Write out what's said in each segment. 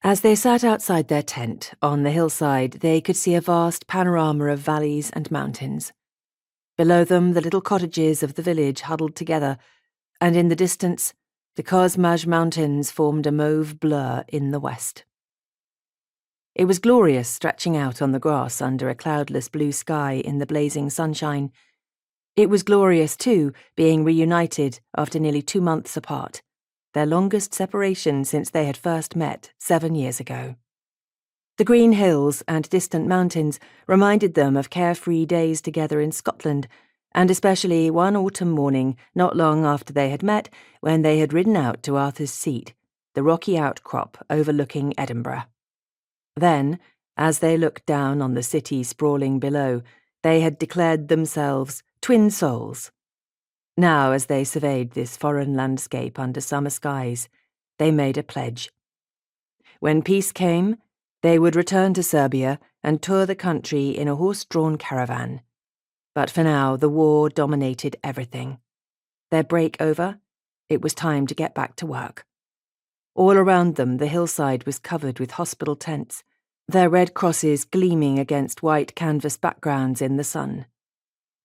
As they sat outside their tent on the hillside, they could see a vast panorama of valleys and mountains. Below them, the little cottages of the village huddled together, and in the distance, the Kosmaj Mountains formed a mauve blur in the west. It was glorious stretching out on the grass under a cloudless blue sky in the blazing sunshine. It was glorious, too, being reunited after nearly 2 months apart, their longest separation since they had first met 7 years ago. The green hills and distant mountains reminded them of carefree days together in Scotland, and especially one autumn morning not long after they had met, when they had ridden out to Arthur's Seat, the rocky outcrop overlooking Edinburgh. Then, as they looked down on the city sprawling below, they had declared themselves twin souls. Now, as they surveyed this foreign landscape under summer skies, they made a pledge. When peace came, they would return to Serbia and tour the country in a horse-drawn caravan. But for now, the war dominated everything. Their break over, it was time to get back to work. All around them, the hillside was covered with hospital tents, their red crosses gleaming against white canvas backgrounds in the sun.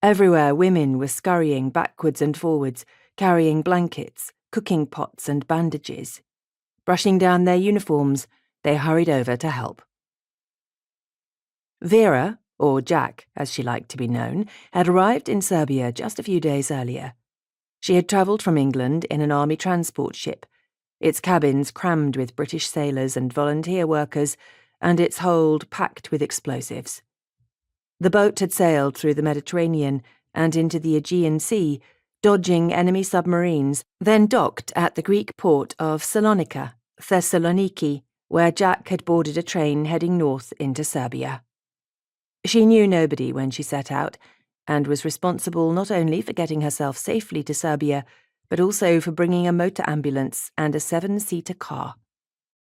Everywhere, women were scurrying backwards and forwards, carrying blankets, cooking pots and bandages. Brushing down their uniforms, they hurried over to help. Vera, or Jack as she liked to be known, had arrived in Serbia just a few days earlier. She had travelled from England in an army transport ship, its cabins crammed with British sailors and volunteer workers, and its hold packed with explosives. The boat had sailed through the Mediterranean and into the Aegean Sea, dodging enemy submarines, then docked at the Greek port of Salonika, Thessaloniki, where Jack had boarded a train heading north into Serbia. She knew nobody when she set out, and was responsible not only for getting herself safely to Serbia, but also for bringing a motor ambulance and a 7-seater car.